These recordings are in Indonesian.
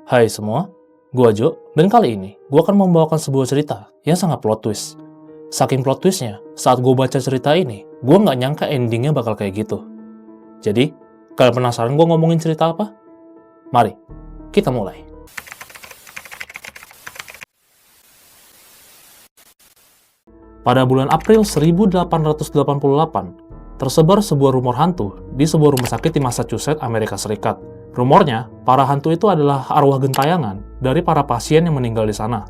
Hai semua, gua Jo, dan kali ini gua akan membawakan sebuah cerita yang sangat plot twist. Saking plot twistnya, saat gua baca cerita ini, gua nggak nyangka endingnya bakal kayak gitu. Jadi, kalian penasaran gua ngomongin cerita apa? Mari, kita mulai. Pada bulan April 1888, tersebar sebuah rumor hantu di sebuah rumah sakit di Massachusetts, Amerika Serikat. Rumornya, para hantu itu adalah arwah gentayangan dari para pasien yang meninggal di sana.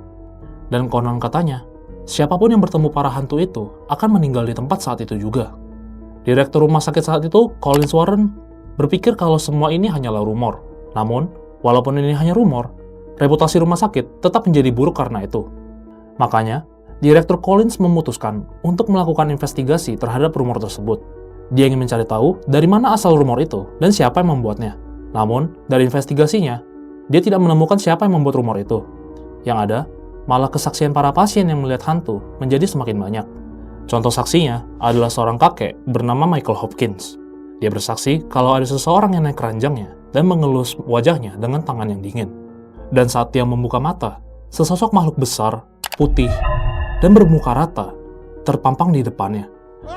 Dan konon katanya, siapapun yang bertemu para hantu itu akan meninggal di tempat saat itu juga. Direktur rumah sakit saat itu, Collins Warren, berpikir kalau semua ini hanyalah rumor. Namun, walaupun ini hanya rumor, reputasi rumah sakit tetap menjadi buruk karena itu. Makanya, Direktur Collins memutuskan untuk melakukan investigasi terhadap rumor tersebut. Dia ingin mencari tahu dari mana asal rumor itu dan siapa yang membuatnya. Namun, dari investigasinya, dia tidak menemukan siapa yang membuat rumor itu. Yang ada, malah kesaksian para pasien yang melihat hantu menjadi semakin banyak. Contoh saksinya adalah seorang kakek bernama Michael Hopkins. Dia bersaksi kalau ada seseorang yang naik keranjangnya dan mengelus wajahnya dengan tangan yang dingin. Dan saat dia membuka mata, sesosok makhluk besar, putih, dan bermuka rata terpampang di depannya.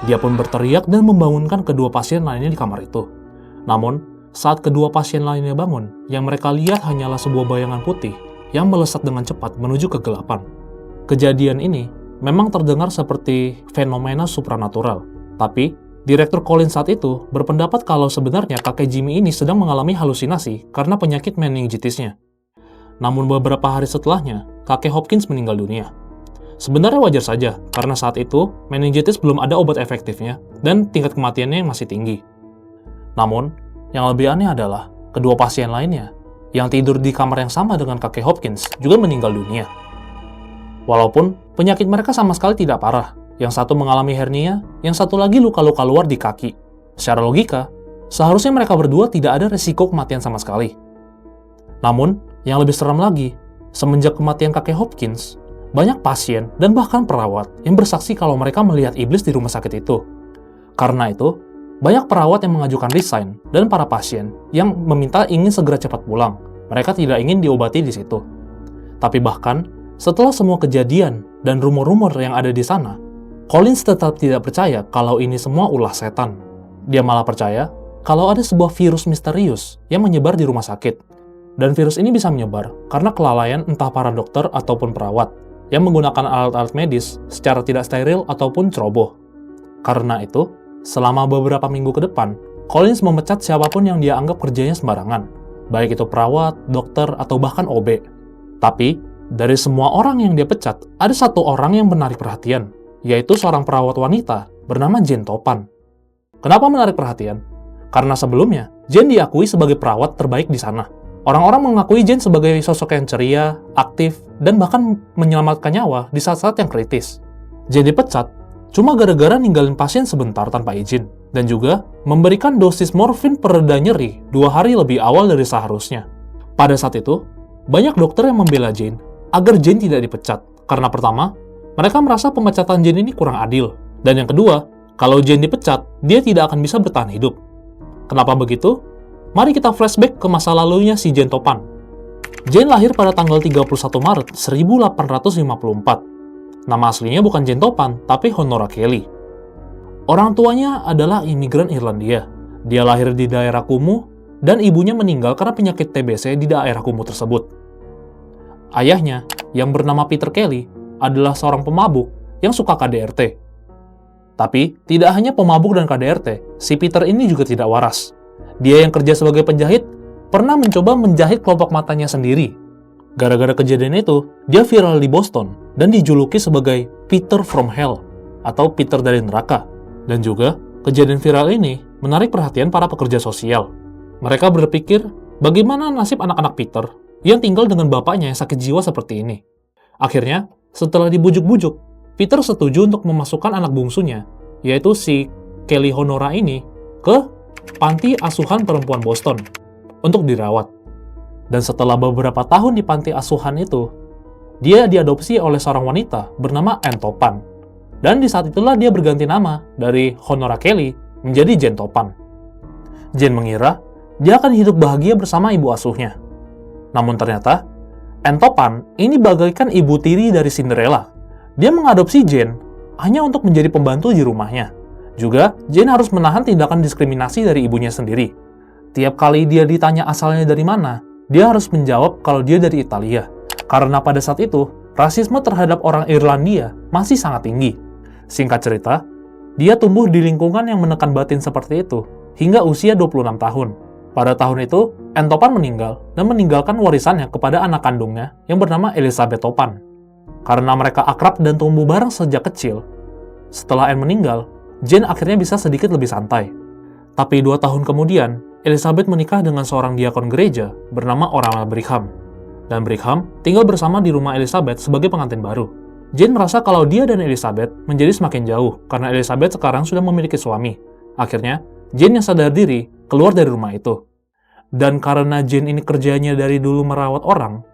Dia pun berteriak dan membangunkan kedua pasien lainnya di kamar itu. Namun, saat kedua pasien lainnya bangun, yang mereka lihat hanyalah sebuah bayangan putih yang melesat dengan cepat menuju kegelapan. Kejadian ini memang terdengar seperti fenomena supranatural, tapi Direktur Collins saat itu berpendapat kalau sebenarnya kakek Jimmy ini sedang mengalami halusinasi karena penyakit meningitisnya. Namun beberapa hari setelahnya, kakek Hopkins meninggal dunia. Sebenarnya wajar saja, karena saat itu meningitis belum ada obat efektifnya dan tingkat kematiannya yang masih tinggi. Namun, yang lebih aneh adalah kedua pasien lainnya yang tidur di kamar yang sama dengan kakek Hopkins juga meninggal dunia. Walaupun penyakit mereka sama sekali tidak parah, yang satu mengalami hernia, yang satu lagi luka-luka luar di kaki. Secara logika, seharusnya mereka berdua tidak ada resiko kematian sama sekali. Namun, yang lebih seram lagi, semenjak kematian kakek Hopkins, banyak pasien dan bahkan perawat yang bersaksi kalau mereka melihat iblis di rumah sakit itu. Karena itu, banyak perawat yang mengajukan resign dan para pasien yang meminta ingin segera cepat pulang. Mereka tidak ingin diobati di situ. Tapi bahkan, setelah semua kejadian dan rumor-rumor yang ada di sana, Collins tetap tidak percaya kalau ini semua ulah setan. Dia malah percaya kalau ada sebuah virus misterius yang menyebar di rumah sakit. Dan virus ini bisa menyebar karena kelalaian entah para dokter ataupun perawat yang menggunakan alat-alat medis secara tidak steril ataupun ceroboh. Karena itu, selama beberapa minggu ke depan, Collins memecat siapapun yang dia anggap kerjanya sembarangan, baik itu perawat, dokter, atau bahkan OB. Tapi, dari semua orang yang dia pecat, ada satu orang yang menarik perhatian, yaitu seorang perawat wanita bernama Jane Topan. Kenapa menarik perhatian? Karena sebelumnya, Jane diakui sebagai perawat terbaik di sana. Orang-orang mengakui Jane sebagai sosok yang ceria, aktif, dan bahkan menyelamatkan nyawa di saat-saat yang kritis. Jane dipecat cuma gara-gara ninggalin pasien sebentar tanpa izin, dan juga memberikan dosis morfin pereda nyeri 2 hari lebih awal dari seharusnya. Pada saat itu, banyak dokter yang membela Jane agar Jane tidak dipecat, karena pertama, mereka merasa pemecatan Jane ini kurang adil, dan yang kedua, kalau Jane dipecat, dia tidak akan bisa bertahan hidup. Kenapa begitu? Mari kita flashback ke masa lalunya si Jane Topan. Jane lahir pada tanggal 31 Maret 1854. Nama aslinya bukan Jane Topan, tapi Honora Kelly. Orang tuanya adalah imigran Irlandia. Dia lahir di daerah kumuh, dan ibunya meninggal karena penyakit TBC di daerah kumuh tersebut. Ayahnya, yang bernama Peter Kelly, adalah seorang pemabuk yang suka KDRT. Tapi, tidak hanya pemabuk dan KDRT, si Peter ini juga tidak waras. Dia yang kerja sebagai penjahit, pernah mencoba menjahit kelopak matanya sendiri. Gara-gara kejadian itu, dia viral di Boston dan dijuluki sebagai Peter from Hell atau Peter dari neraka. Dan juga, kejadian viral ini menarik perhatian para pekerja sosial. Mereka berpikir, bagaimana nasib anak-anak Peter yang tinggal dengan bapaknya yang sakit jiwa seperti ini. Akhirnya, setelah dibujuk-bujuk, Peter setuju untuk memasukkan anak bungsunya, yaitu si Kelly Honora ini, ke panti asuhan perempuan Boston untuk dirawat. Dan setelah beberapa tahun di panti asuhan itu, dia diadopsi oleh seorang wanita bernama Anne Topan. Dan di saat itulah dia berganti nama dari Honora Kelly menjadi Jane Topan. Jane mengira dia akan hidup bahagia bersama ibu asuhnya. Namun ternyata, Anne ini bagaikan ibu tiri dari Cinderella. Dia mengadopsi Jane hanya untuk menjadi pembantu di rumahnya. Juga, Jane harus menahan tindakan diskriminasi dari ibunya sendiri. Tiap kali dia ditanya asalnya dari mana, dia harus menjawab kalau dia dari Italia. Karena pada saat itu, rasisme terhadap orang Irlandia masih sangat tinggi. Singkat cerita, dia tumbuh di lingkungan yang menekan batin seperti itu hingga usia 26 tahun. Pada tahun itu, Anne meninggal dan meninggalkan warisannya kepada anak kandungnya yang bernama Elizabeth Topan. Karena mereka akrab dan tumbuh bareng sejak kecil, setelah Anne meninggal, Jane akhirnya bisa sedikit lebih santai. Tapi 2 tahun kemudian, Elizabeth menikah dengan seorang diakon gereja bernama Orama Brigham. Dan Brigham tinggal bersama di rumah Elizabeth sebagai pengantin baru. Jane merasa kalau dia dan Elizabeth menjadi semakin jauh karena Elizabeth sekarang sudah memiliki suami. Akhirnya, Jane yang sadar diri keluar dari rumah itu. Dan karena Jane ini kerjanya dari dulu merawat orang,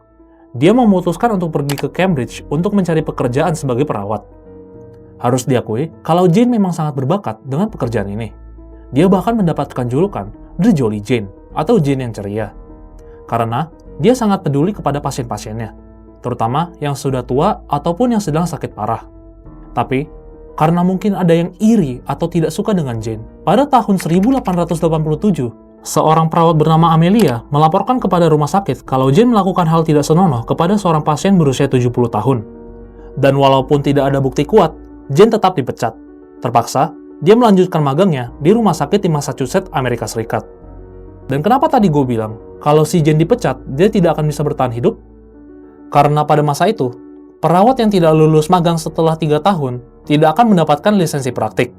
dia memutuskan untuk pergi ke Cambridge untuk mencari pekerjaan sebagai perawat. Harus diakui, kalau Jane memang sangat berbakat dengan pekerjaan ini. Dia bahkan mendapatkan julukan The Jolly Jane atau Jane yang ceria. Karena dia sangat peduli kepada pasien-pasiennya, terutama yang sudah tua ataupun yang sedang sakit parah. Tapi, karena mungkin ada yang iri atau tidak suka dengan Jane, pada tahun 1887, seorang perawat bernama Amelia melaporkan kepada rumah sakit kalau Jane melakukan hal tidak senonoh kepada seorang pasien berusia 70 tahun. Dan walaupun tidak ada bukti kuat, Jane tetap dipecat. Terpaksa, dia melanjutkan magangnya di rumah sakit di Massachusetts, Amerika Serikat. Dan kenapa tadi gue bilang, kalau si Jane dipecat, dia tidak akan bisa bertahan hidup? Karena pada masa itu, perawat yang tidak lulus magang setelah 3 tahun tidak akan mendapatkan lisensi praktik.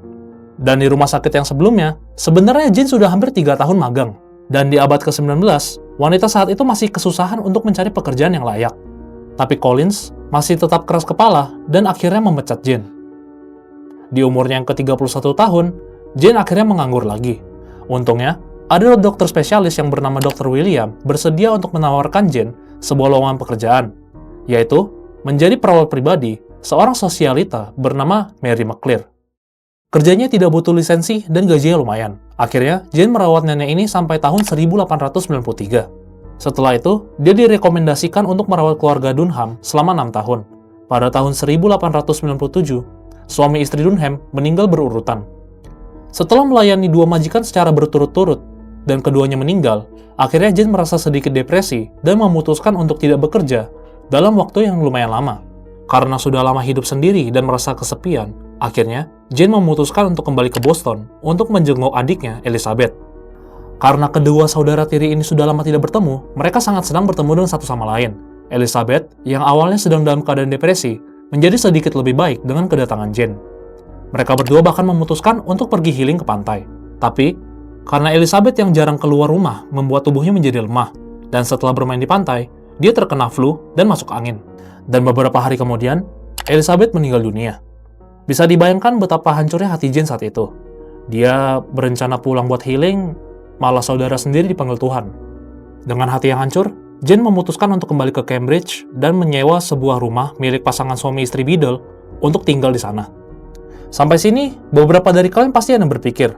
Dan di rumah sakit yang sebelumnya, sebenarnya Jane sudah hampir 3 tahun magang. Dan di abad ke-19, wanita saat itu masih kesusahan untuk mencari pekerjaan yang layak. Tapi Collins masih tetap keras kepala dan akhirnya memecat Jane. Di umurnya yang ke-31 tahun, Jane akhirnya menganggur lagi. Untungnya, ada dokter spesialis yang bernama Dr. William bersedia untuk menawarkan Jane sebuah lowongan pekerjaan, yaitu menjadi perawat pribadi seorang sosialita bernama Mary McClear. Kerjanya tidak butuh lisensi dan gajinya lumayan. Akhirnya, Jane merawat nenek ini sampai tahun 1893. Setelah itu, dia direkomendasikan untuk merawat keluarga Dunham selama 6 tahun. Pada tahun 1897, suami istri Dunham meninggal berurutan. Setelah melayani 2 majikan secara berturut-turut, dan keduanya meninggal, akhirnya Jane merasa sedikit depresi dan memutuskan untuk tidak bekerja dalam waktu yang lumayan lama. Karena sudah lama hidup sendiri dan merasa kesepian, akhirnya Jane memutuskan untuk kembali ke Boston untuk menjenguk adiknya, Elizabeth. Karena kedua saudara tiri ini sudah lama tidak bertemu, mereka sangat senang bertemu dengan satu sama lain. Elizabeth, yang awalnya sedang dalam keadaan depresi, menjadi sedikit lebih baik dengan kedatangan Jane. Mereka berdua bahkan memutuskan untuk pergi healing ke pantai. Tapi, karena Elizabeth yang jarang keluar rumah membuat tubuhnya menjadi lemah, dan setelah bermain di pantai, dia terkena flu dan masuk angin. Dan beberapa hari kemudian, Elizabeth meninggal dunia. Bisa dibayangkan betapa hancurnya hati Jane saat itu. Dia berencana pulang buat healing, malah saudara sendiri dipanggil Tuhan. Dengan hati yang hancur, Jane memutuskan untuk kembali ke Cambridge dan menyewa sebuah rumah milik pasangan suami istri Biddle untuk tinggal di sana. Sampai sini, beberapa dari kalian pasti ada yang berpikir,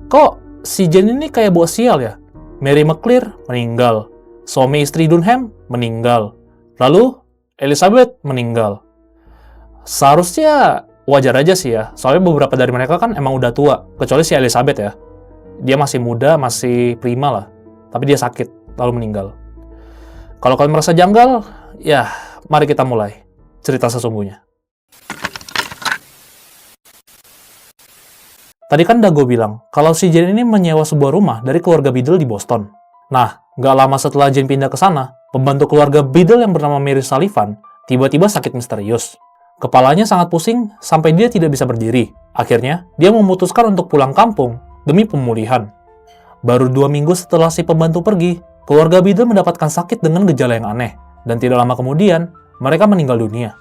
kok si Jane ini kayak buah sial ya? Mary McClear meninggal, suami istri Dunham meninggal, lalu Elizabeth meninggal. Seharusnya wajar aja sih ya, soalnya beberapa dari mereka kan emang udah tua, kecuali si Elizabeth ya. Dia masih muda, masih prima lah, tapi dia sakit, lalu meninggal. Kalau kalian merasa janggal, ya mari kita mulai cerita sesungguhnya. Tadi kan udah gue bilang, kalau si Jane ini menyewa sebuah rumah dari keluarga Biddle di Boston. Nah, nggak lama setelah Jane pindah ke sana, pembantu keluarga Biddle yang bernama Mary Sullivan tiba-tiba sakit misterius. Kepalanya sangat pusing sampai dia tidak bisa berdiri. Akhirnya, dia memutuskan untuk pulang kampung demi pemulihan. Baru 2 minggu setelah si pembantu pergi, keluarga Biddle mendapatkan sakit dengan gejala yang aneh, dan tidak lama kemudian, mereka meninggal dunia.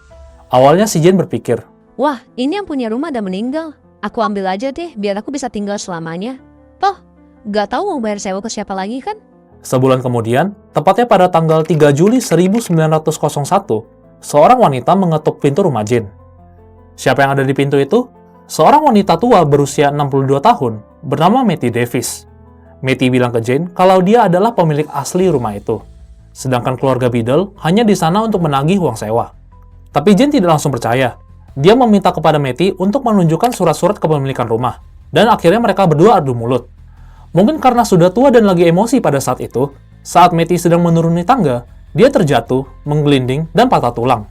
Awalnya si Jane berpikir, wah, ini yang punya rumah udah meninggal. Aku ambil aja deh, biar aku bisa tinggal selamanya. Toh, gak tahu mau bayar sewa ke siapa lagi kan? Sebulan kemudian, tepatnya pada tanggal 3 Juli 1901, seorang wanita mengetuk pintu rumah Jane. Siapa yang ada di pintu itu? Seorang wanita tua berusia 62 tahun, bernama Mattie Davis. Mattie bilang ke Jane kalau dia adalah pemilik asli rumah itu. sedangkan keluarga Biddle hanya di sana untuk menagih uang sewa. Tapi Jane tidak langsung percaya. Dia meminta kepada Matty untuk menunjukkan surat-surat kepemilikan rumah, dan akhirnya mereka berdua adu mulut. Mungkin karena sudah tua dan lagi emosi pada saat itu, saat Matty sedang menuruni tangga, dia terjatuh, menggelinding, dan patah tulang.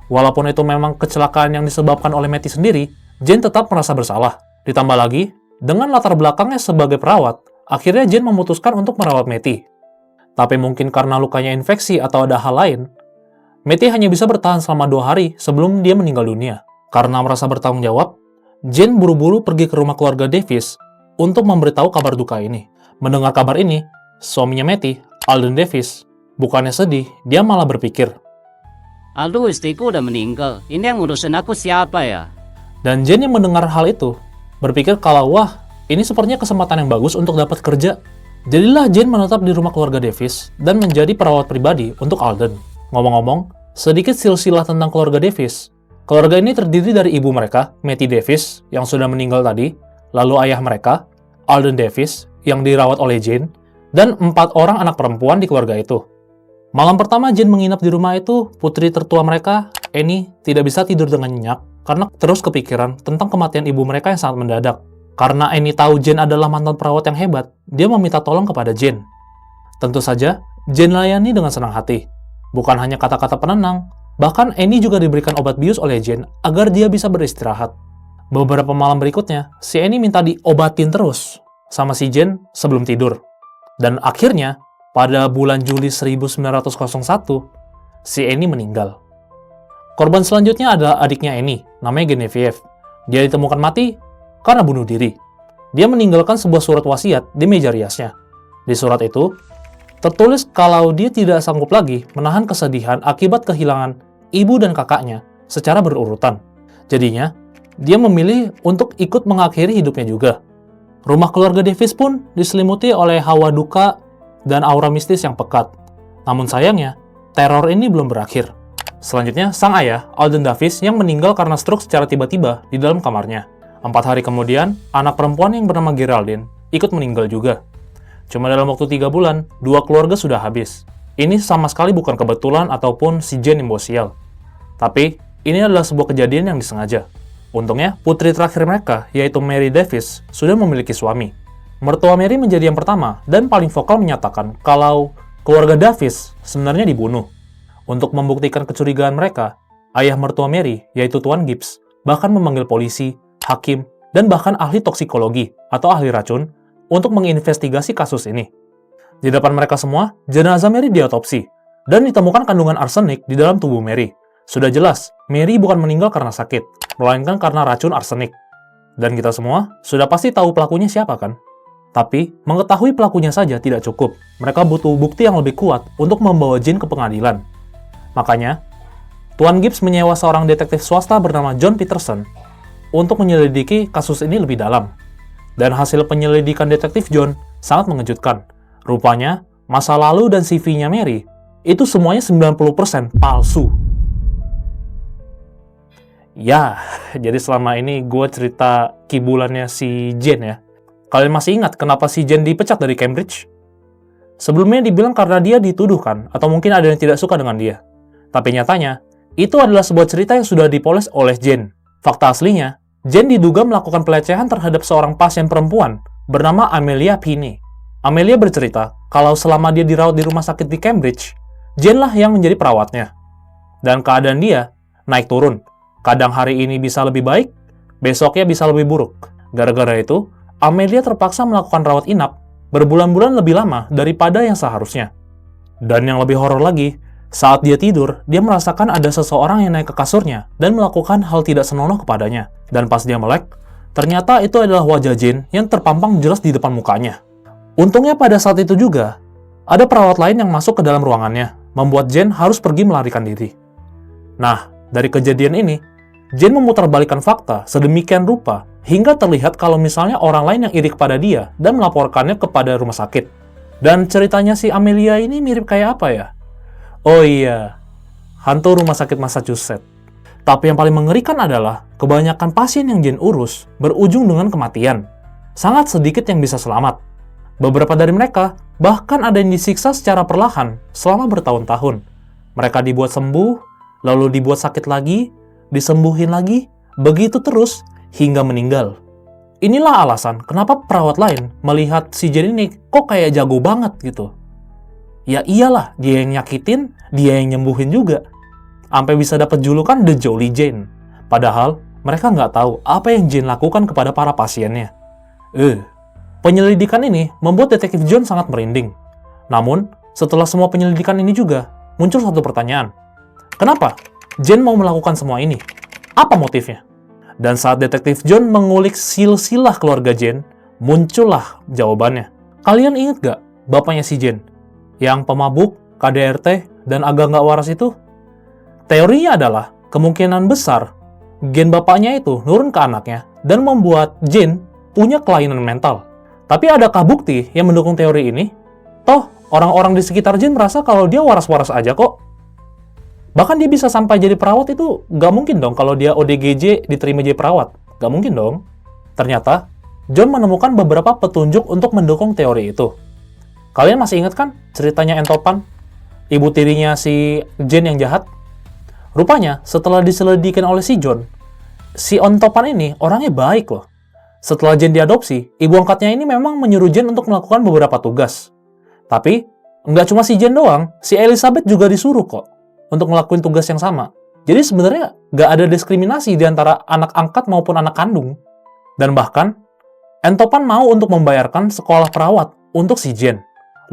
Walaupun itu memang kecelakaan yang disebabkan oleh Matty sendiri, Jane tetap merasa bersalah. Ditambah lagi, dengan latar belakangnya sebagai perawat, akhirnya Jane memutuskan untuk merawat Matty. Tapi mungkin karena lukanya infeksi atau ada hal lain, Matty hanya bisa bertahan selama 2 hari sebelum dia meninggal dunia. Karena merasa bertanggung jawab, Jane buru-buru pergi ke rumah keluarga Davis untuk memberitahu kabar duka ini. Mendengar kabar ini, suaminya Matty, Alden Davis, bukannya sedih, dia malah berpikir, Aduh, istriku udah meninggal. Ini yang ngurusin aku siapa ya? dan Jane yang mendengar hal itu, berpikir kalau wah, ini sepertinya kesempatan yang bagus untuk dapat kerja. Jadilah Jane menetap di rumah keluarga Davis dan menjadi perawat pribadi untuk Alden. Ngomong-ngomong, sedikit silsilah tentang keluarga Davis. Keluarga ini terdiri dari ibu mereka, Matty Davis, yang sudah meninggal tadi, lalu ayah mereka, Alden Davis, yang dirawat oleh Jane, dan 4 orang anak perempuan di keluarga itu. Malam pertama Jane menginap di rumah itu, putri tertua mereka, Annie, tidak bisa tidur dengan nyenyak karena terus kepikiran tentang kematian ibu mereka yang sangat mendadak. Karena Annie tahu Jane adalah mantan perawat yang hebat, dia meminta tolong kepada Jane. Tentu saja, Jane layani dengan senang hati. Bukan hanya kata-kata penenang, bahkan Annie juga diberikan obat bius oleh Jane agar dia bisa beristirahat. Beberapa malam berikutnya, si Annie minta diobatin terus sama si Jane sebelum tidur. Dan akhirnya, pada bulan Juli 1901, si Annie meninggal. Korban selanjutnya adalah adiknya Annie, namanya Genevieve. Dia ditemukan mati karena bunuh diri. Dia meninggalkan sebuah surat wasiat di meja riasnya. Di surat itu, tertulis kalau dia tidak sanggup lagi menahan kesedihan akibat kehilangan ibu dan kakaknya secara berurutan. Jadinya, dia memilih untuk ikut mengakhiri hidupnya juga. Rumah keluarga Davis pun diselimuti oleh hawa duka dan aura mistis yang pekat. Namun sayangnya, teror ini belum berakhir. Selanjutnya, sang ayah, Alden Davis, yang meninggal karena stroke secara tiba-tiba di dalam kamarnya. 4 hari kemudian, anak perempuan yang bernama Geraldine ikut meninggal juga. Cuma dalam waktu 3 bulan, 2 keluarga sudah habis. Ini sama sekali bukan kebetulan ataupun si Jane yang bawa sial. Tapi, ini adalah sebuah kejadian yang disengaja. Untungnya, putri terakhir mereka, yaitu Mary Davis, sudah memiliki suami. Mertua Mary menjadi yang pertama dan paling vokal menyatakan kalau keluarga Davis sebenarnya dibunuh. Untuk membuktikan kecurigaan mereka, ayah mertua Mary, yaitu Tuan Gibbs, bahkan memanggil polisi, hakim, dan bahkan ahli toksikologi atau ahli racun untuk menginvestigasi kasus ini. Di depan mereka semua, jenazah Mary diotopsi, dan ditemukan kandungan arsenik di dalam tubuh Mary. Sudah jelas, Mary bukan meninggal karena sakit, melainkan karena racun arsenik. Dan kita semua sudah pasti tahu pelakunya siapa kan? Tapi, mengetahui pelakunya saja tidak cukup. Mereka butuh bukti yang lebih kuat untuk membawa Jane ke pengadilan. Makanya, Tuan Gibbs menyewa seorang detektif swasta bernama John Peterson untuk menyelidiki kasus ini lebih dalam. Dan hasil penyelidikan detektif John sangat mengejutkan. Rupanya, masa lalu dan CV-nya Mary itu semuanya 90% palsu. Ya, jadi selama ini gue cerita kibulannya si Jane ya. Kalian masih ingat kenapa si Jane dipecat dari Cambridge? Sebelumnya dibilang karena dia dituduhkan, atau mungkin ada yang tidak suka dengan dia. Tapi nyatanya, itu adalah sebuah cerita yang sudah dipoles oleh Jane. Fakta aslinya, Jane diduga melakukan pelecehan terhadap seorang pasien perempuan bernama Amelia Pinney. Amelia bercerita kalau selama dia dirawat di rumah sakit di Cambridge, Jane lah yang menjadi perawatnya. Dan keadaan dia naik turun. Kadang hari ini bisa lebih baik, besoknya bisa lebih buruk. Gara-gara itu, Amelia terpaksa melakukan rawat inap berbulan-bulan lebih lama daripada yang seharusnya. Dan yang lebih horor lagi, saat dia tidur, dia merasakan ada seseorang yang naik ke kasurnya dan melakukan hal tidak senonoh kepadanya. Dan pas dia melek, ternyata itu adalah wajah Jane yang terpampang jelas di depan mukanya. Untungnya pada saat itu juga, ada perawat lain yang masuk ke dalam ruangannya, membuat Jane harus pergi melarikan diri. Nah, dari kejadian ini, Jane memutarbalikkan fakta sedemikian rupa hingga terlihat kalau misalnya orang lain yang iri kepada dia dan melaporkannya kepada rumah sakit. Dan ceritanya si Amelia ini mirip kayak apa ya? Oh iya, hantu rumah sakit Massachusetts. Tapi yang paling mengerikan adalah kebanyakan pasien yang Jane urus berujung dengan kematian. Sangat sedikit yang bisa selamat. Beberapa dari mereka Bahkan ada yang disiksa secara perlahan selama bertahun-tahun. Mereka dibuat sembuh, lalu dibuat sakit lagi, disembuhin lagi, begitu terus hingga meninggal. Inilah alasan kenapa perawat lain melihat si Jane ini kok kayak jago banget gitu. Ya iyalah, dia yang nyakitin, dia yang nyembuhin juga. Sampai bisa dapat julukan The Jolly Jane. Padahal mereka nggak tahu apa yang Jane lakukan kepada para pasiennya. Penyelidikan ini membuat Detektif John sangat merinding. Namun, setelah semua penyelidikan ini juga, muncul satu pertanyaan. Kenapa Jane mau melakukan semua ini? Apa motifnya? Dan saat Detektif John mengulik silsilah keluarga Jane, muncullah jawabannya. Kalian ingat gak bapaknya si Jane? Yang pemabuk, KDRT, dan agak nggak waras itu? Teorinya adalah, kemungkinan besar, gen bapaknya itu nurun ke anaknya dan membuat Jane punya kelainan mental. Tapi adakah bukti yang mendukung teori ini? Toh, orang-orang di sekitar Jane merasa kalau dia waras-waras aja kok. Bahkan dia bisa sampai jadi perawat itu gak mungkin dong kalau dia ODGJ diterima jadi perawat. Gak mungkin dong. Ternyata, John menemukan beberapa petunjuk untuk mendukung teori itu. Kalian masih ingat kan ceritanya Entopan? Ibu tirinya si Jane yang jahat? Rupanya, setelah diselidikin oleh si John, si Entopan ini orangnya baik loh. Setelah Jane diadopsi, ibu angkatnya ini memang menyuruh Jane untuk melakukan beberapa tugas. Tapi, nggak cuma si Jane doang, si Elizabeth juga disuruh kok untuk ngelakuin tugas yang sama. Jadi sebenarnya nggak ada diskriminasi di antara anak angkat maupun anak kandung. Dan bahkan, Entopan mau untuk membayarkan sekolah perawat untuk si Jane.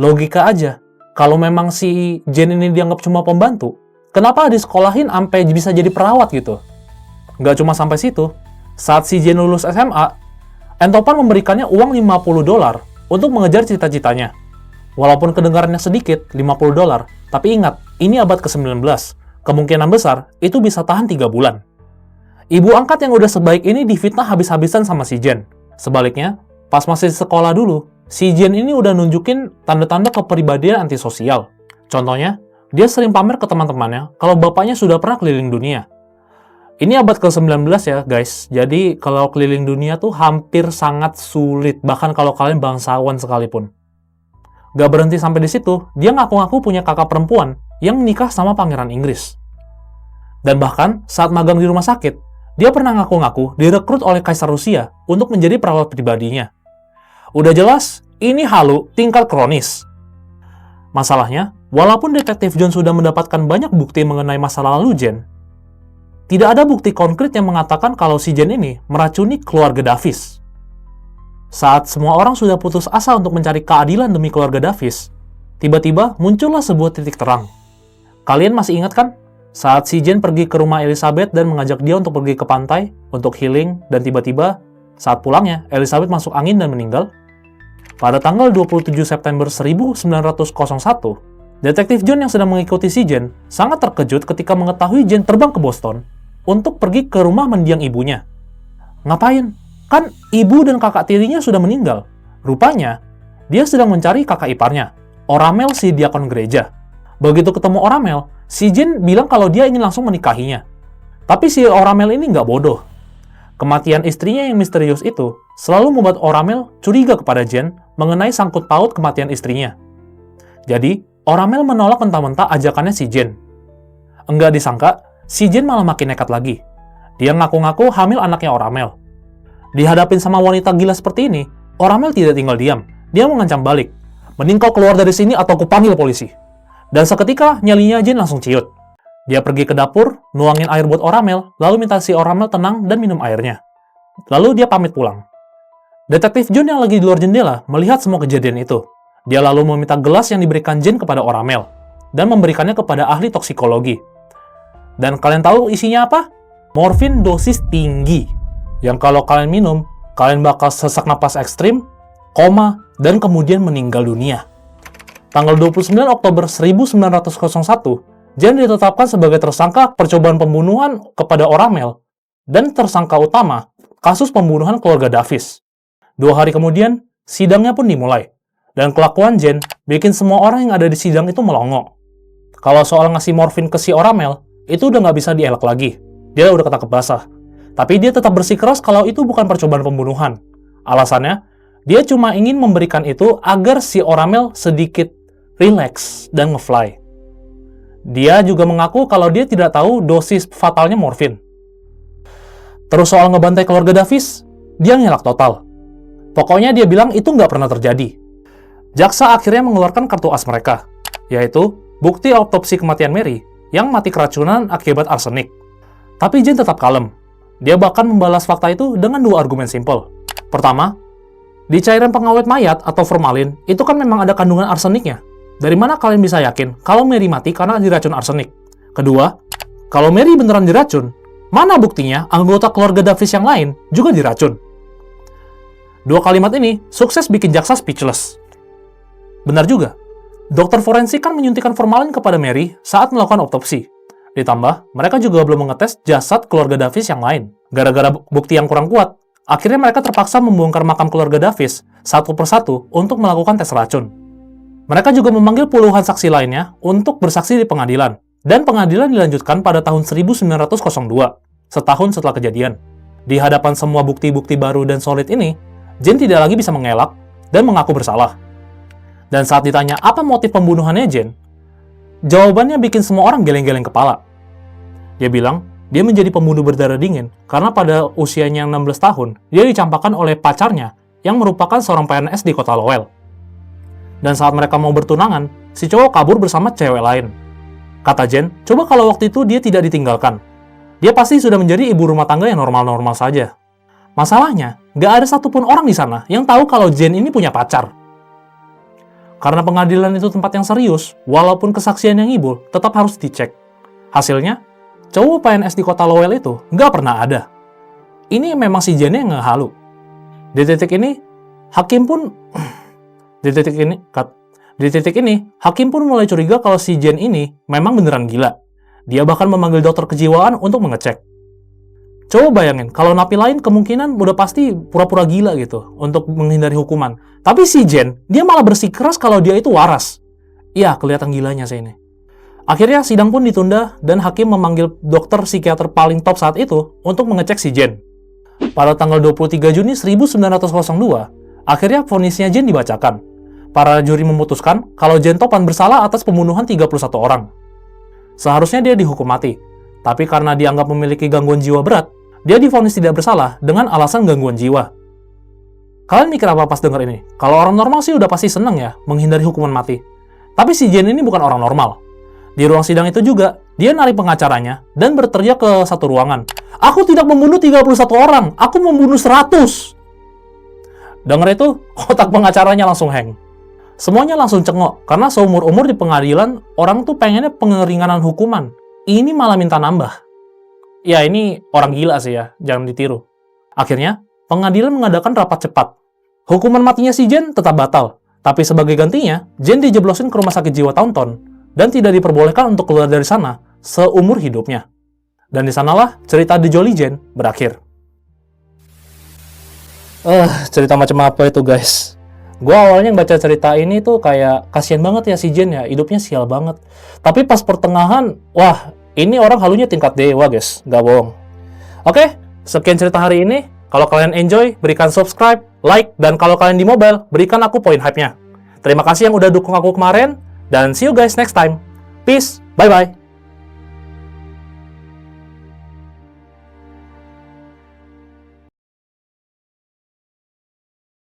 Logika aja, kalau memang si Jane ini dianggap cuma pembantu, kenapa disekolahin sampai bisa jadi perawat gitu? Nggak cuma sampai situ, saat si Jane lulus SMA, Entopan memberikannya uang $50 untuk mengejar cita-citanya. Walaupun kedengarannya sedikit, $50, tapi ingat, ini abad ke-19. Kemungkinan besar, itu bisa tahan 3 bulan. Ibu angkat yang udah sebaik ini difitnah habis-habisan sama si Jane. Sebaliknya, pas masih sekolah dulu, si Jane ini udah nunjukin tanda-tanda kepribadian antisosial. Contohnya, dia sering pamer ke teman-temannya kalau bapaknya sudah pernah keliling dunia. Ini abad ke-19 ya guys, jadi kalau keliling dunia tuh hampir sangat sulit, bahkan kalau kalian bangsawan sekalipun. Gak berhenti sampai di situ, dia ngaku-ngaku punya kakak perempuan yang menikah sama pangeran Inggris. Dan bahkan saat magang di rumah sakit, dia pernah ngaku-ngaku direkrut oleh Kaisar Rusia untuk menjadi perawat pribadinya. Udah jelas, ini halu tingkat kronis. Masalahnya, walaupun Detektif John sudah mendapatkan banyak bukti mengenai masa lalu Jane, tidak ada bukti konkret yang mengatakan kalau si Jane ini meracuni keluarga Davis. Saat semua orang sudah putus asa untuk mencari keadilan demi keluarga Davis, tiba-tiba muncullah sebuah titik terang. Kalian masih ingat kan? Saat si Jane pergi ke rumah Elizabeth dan mengajak dia untuk pergi ke pantai, untuk healing, dan tiba-tiba, saat pulangnya, Elizabeth masuk angin dan meninggal. Pada tanggal 27 September 1901, Detektif John yang sedang mengikuti si Jane sangat terkejut ketika mengetahui Jane terbang ke Boston untuk pergi ke rumah mendiang ibunya. Ngapain? Kan ibu dan kakak tirinya sudah meninggal. Rupanya, dia sedang mencari kakak iparnya, Oramel si diakon gereja. Begitu ketemu Oramel, si Jane bilang kalau dia ingin langsung menikahinya. Tapi si Oramel ini nggak bodoh. Kematian istrinya yang misterius itu selalu membuat Oramel curiga kepada Jane mengenai sangkut paut kematian istrinya. Jadi, Oramel menolak mentah-mentah ajakannya si Jane. Enggak disangka, si Jane malah makin nekat lagi. Dia ngaku-ngaku hamil anaknya Oramel. Dihadapin sama wanita gila seperti ini, Oramel tidak tinggal diam. Dia mengancam balik. Mending kau keluar dari sini atau kupanggil polisi. Dan seketika, nyalinya Jane langsung ciut. Dia pergi ke dapur, nuangin air buat Oramel, lalu minta si Oramel tenang dan minum airnya. Lalu dia pamit pulang. Detektif John yang lagi di luar jendela melihat semua kejadian itu. Dia lalu meminta gelas yang diberikan Jane kepada Oramel dan memberikannya kepada ahli toksikologi. Dan kalian tahu isinya apa? Morfin dosis tinggi. Yang kalau kalian minum, kalian bakal sesak napas ekstrim, koma, dan kemudian meninggal dunia. Tanggal 29 Oktober 1901, Jane ditetapkan sebagai tersangka percobaan pembunuhan kepada Oramel dan tersangka utama kasus pembunuhan keluarga Davis. 2 hari kemudian, sidangnya pun dimulai. Dan kelakuan Jane bikin semua orang yang ada di sidang itu melongo. Kalau soal ngasih morfin ke si Oramel, itu udah nggak bisa dielak lagi. Dia udah ketangkep basah. Tapi dia tetap bersikeras kalau itu bukan percobaan pembunuhan. Alasannya, Dia cuma ingin memberikan itu agar si Oramel sedikit relax dan ngefly. Dia juga mengaku kalau dia tidak tahu dosis fatalnya morfin. Terus soal ngebantai keluarga Davis, dia ngelak total. Pokoknya dia bilang itu nggak pernah terjadi. Jaksa akhirnya mengeluarkan kartu as mereka, yaitu bukti autopsi kematian Mary yang mati keracunan akibat arsenik. Tapi Jane tetap kalem. Dia bahkan membalas fakta itu dengan dua argumen simpel. Pertama, di cairan pengawet mayat atau formalin, itu kan memang ada kandungan arseniknya. Dari mana kalian bisa yakin kalau Mary mati karena diracun arsenik? Kedua, kalau Mary beneran diracun, mana buktinya anggota keluarga Davis yang lain juga diracun? Dua kalimat ini sukses bikin jaksa speechless. Benar juga, dokter forensik kan menyuntikkan formalin kepada Mary saat melakukan autopsi. Ditambah, mereka juga belum mengetes jasad keluarga Davis yang lain. Gara-gara bukti yang kurang kuat, akhirnya mereka terpaksa membongkar makam keluarga Davis satu persatu untuk melakukan tes racun. Mereka juga memanggil puluhan saksi lainnya untuk bersaksi di pengadilan. Dan pengadilan dilanjutkan pada tahun 1902, setahun setelah kejadian. Di hadapan semua bukti-bukti baru dan solid ini, Jane tidak lagi bisa mengelak dan mengaku bersalah. Dan saat ditanya apa motif pembunuhannya Jane, jawabannya bikin semua orang geleng-geleng kepala. Dia bilang, dia menjadi pembunuh berdarah dingin karena pada usianya 16 tahun, dia dicampakkan oleh pacarnya yang merupakan seorang PNS di kota Lowell. Dan saat mereka mau bertunangan, si cowok kabur bersama cewek lain. Kata Jane, coba kalau waktu itu dia tidak ditinggalkan. Dia pasti sudah menjadi ibu rumah tangga yang normal-normal saja. Masalahnya, nggak ada satupun orang di sana yang tahu kalau Jane ini punya pacar. Karena pengadilan itu tempat yang serius, walaupun kesaksian yang ngibul tetap harus dicek. Hasilnya, cowok PNS di kota Lowell itu nggak pernah ada. Ini memang si Jane yang ngehalu. Di titik ini, hakim pun mulai curiga kalau si Jane ini memang beneran gila. Dia bahkan memanggil dokter kejiwaan untuk mengecek. Coba bayangin, kalau napi lain kemungkinan udah pasti pura-pura gila gitu untuk menghindari hukuman. Tapi si Jane, dia malah bersikeras kalau dia itu waras. Iya, kelihatan gilanya sih ini. Akhirnya sidang pun ditunda dan hakim memanggil dokter psikiater paling top saat itu untuk mengecek si Jane. Pada tanggal 23 Juni 1902, akhirnya vonisnya Jane dibacakan. Para juri memutuskan kalau Jane Topan bersalah atas pembunuhan 31 orang. Seharusnya dia dihukum mati, tapi karena dianggap memiliki gangguan jiwa berat, dia divonis tidak bersalah dengan alasan gangguan jiwa. Kalian mikir apa pas denger ini? Kalau orang normal sih udah pasti seneng ya menghindari hukuman mati. Tapi si Jane ini bukan orang normal. Di ruang sidang itu juga, dia narik pengacaranya dan berteriak ke satu ruangan. Aku tidak membunuh 31 orang, aku membunuh 100. Dengar itu, otak pengacaranya langsung hang. Semuanya langsung cengok, karena seumur-umur di pengadilan, orang tuh pengennya pengeringanan hukuman. Ini malah minta nambah. Ya, ini orang gila sih ya, jangan ditiru. Akhirnya, pengadilan mengadakan rapat cepat. Hukuman matinya si Jane tetap batal, tapi sebagai gantinya, Jane dijeblosin ke rumah sakit jiwa Taunton, dan tidak diperbolehkan untuk keluar dari sana seumur hidupnya. Dan di sanalah cerita The Jolly Jane berakhir. Cerita macam apa itu guys? Gue awalnya baca cerita ini tuh kayak kasihan banget ya si Jane ya, hidupnya sial banget. Tapi pas pertengahan, wah ini orang halunya tingkat dewa guys, gak bohong. Oke, sekian cerita hari ini. Kalau kalian enjoy, berikan subscribe, like, dan kalau kalian di mobile, berikan aku poin hype-nya. Terima kasih yang udah dukung aku kemarin, dan see you guys next time. Peace, bye-bye.